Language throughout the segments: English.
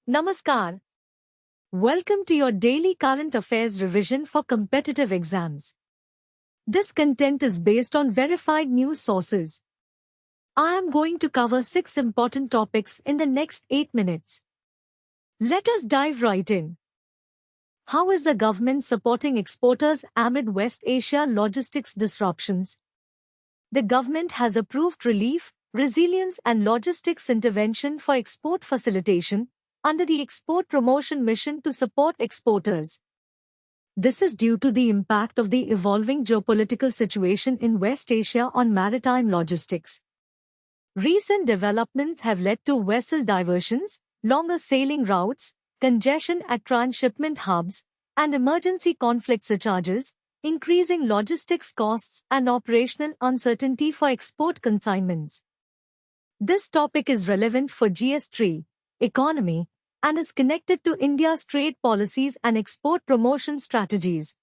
Namaskar. Welcome to your daily current affairs revision for competitive exams. This content is based on verified news sources. I am going to cover 6 important topics in the next 8 minutes. Let us dive right in. How is the government supporting exporters amid West Asia logistics disruptions? The government has approved relief, resilience and logistics intervention for export facilitation under the Export Promotion Mission to support exporters. This is due to the impact of the evolving geopolitical situation in West Asia on maritime logistics. Recent developments have led to vessel diversions, longer sailing routes, congestion at transshipment hubs, and emergency conflict surcharges, increasing logistics costs and operational uncertainty for export consignments. This topic is relevant for GS3, economy, and is connected to India's trade policies and export promotion strategies.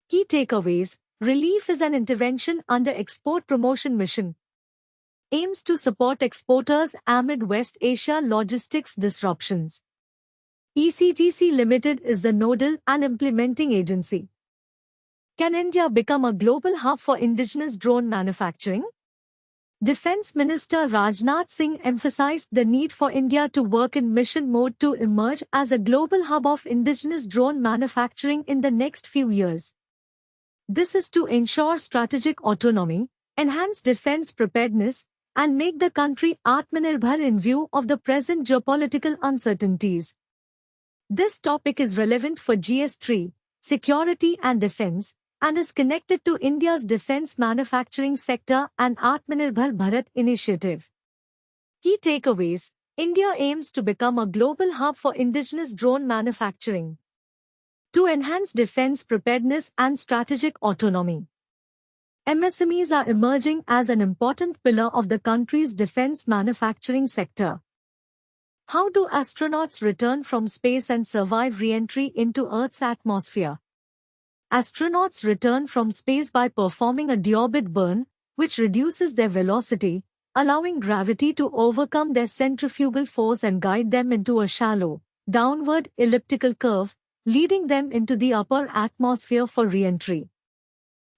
Key takeaways: relief is an intervention under Export Promotion Mission. Aims to support exporters amid West Asia logistics disruptions. ECGC Limited is the nodal and implementing agency. Can India become a global hub for indigenous drone manufacturing? Defence Minister Rajnath Singh emphasized the need for India to work in mission mode to emerge as a global hub of indigenous drone manufacturing in the next few years. This is to ensure strategic autonomy, enhance defence preparedness, and make the country Atmanirbhar in view of the present geopolitical uncertainties. This topic is relevant for GS3, security and defence, and is connected to India's defence manufacturing sector and Atmanirbhar Bharat initiative. Key takeaways: India aims to become a global hub for indigenous drone manufacturing. To enhance defence preparedness and strategic autonomy. MSMEs are emerging as an important pillar of the country's defence manufacturing sector. How do astronauts return from space and survive re-entry into Earth's atmosphere? Astronauts return from space by performing a deorbit burn, which reduces their velocity, allowing gravity to overcome their centrifugal force and guide them into a shallow, downward elliptical curve, leading them into the upper atmosphere for re-entry.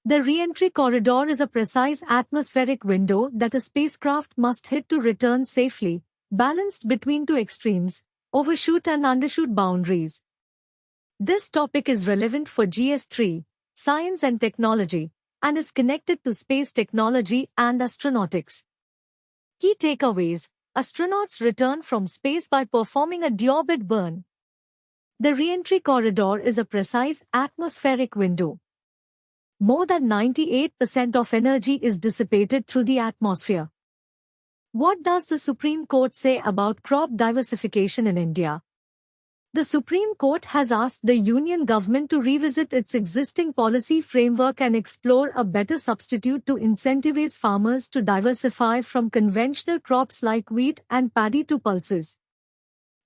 The re-entry corridor is a precise atmospheric window that a spacecraft must hit to return safely, balanced between two extremes, overshoot and undershoot boundaries. This topic is relevant for GS3, science and technology, and is connected to space technology and astronautics. Key takeaways: astronauts return from space by performing a deorbit burn. The re-entry corridor is a precise atmospheric window. More than 98% of energy is dissipated through the atmosphere. What does the Supreme Court say about crop diversification in India? The Supreme Court has asked the Union government to revisit its existing policy framework and explore a better substitute to incentivize farmers to diversify from conventional crops like wheat and paddy to pulses.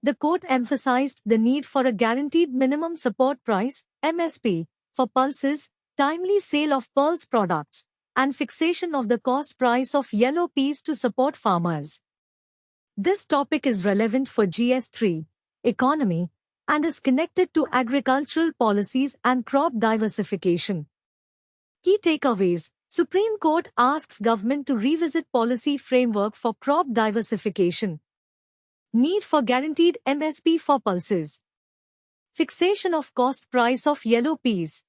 The court emphasized the need for a guaranteed minimum support price, MSP, for pulses, timely sale of pulse products, and fixation of the cost price of yellow peas to support farmers. This topic is relevant for GS3, economy, and is connected to agricultural policies and crop diversification. Key takeaways: Supreme Court asks government to revisit policy framework for crop diversification. Need for guaranteed MSP for pulses. Fixation of cost price of yellow peas.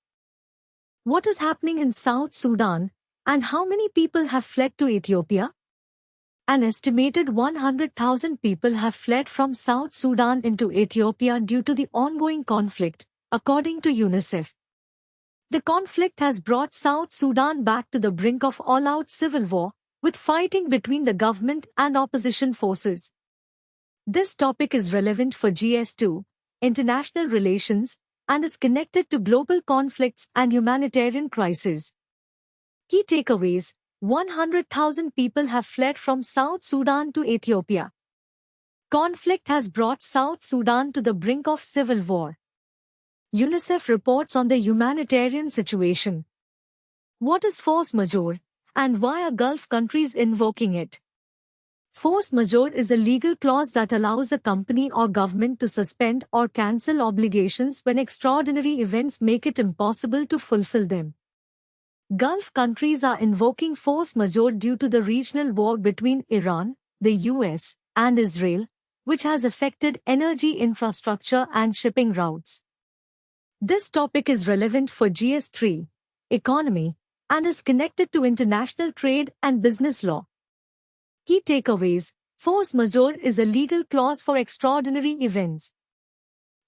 What is happening in South Sudan, and how many people have fled to Ethiopia? An estimated 100,000 people have fled from South Sudan into Ethiopia due to the ongoing conflict, according to UNICEF. The conflict has brought South Sudan back to the brink of all-out civil war, with fighting between the government and opposition forces. This topic is relevant for GS2, international relations, and is connected to global conflicts and humanitarian crises. Key takeaways: 100,000 people have fled from South Sudan to Ethiopia. Conflict has brought South Sudan to the brink of civil war. UNICEF reports on the humanitarian situation. What is force majeure, and why are Gulf countries invoking it? Force majeure is a legal clause that allows a company or government to suspend or cancel obligations when extraordinary events make it impossible to fulfill them. Gulf countries are invoking force majeure due to the regional war between Iran, the US, and Israel, which has affected energy infrastructure and shipping routes. This topic is relevant for GS3, economy, and is connected to international trade and business law. Key takeaways: force majeure is a legal clause for extraordinary events.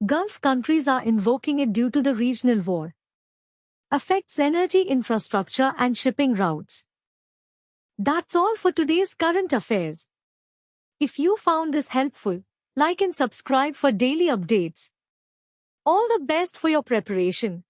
Gulf countries are invoking it due to the regional war. Affects energy infrastructure and shipping routes. That's all for today's current affairs. If you found this helpful, like and subscribe for daily updates. All the best for your preparation.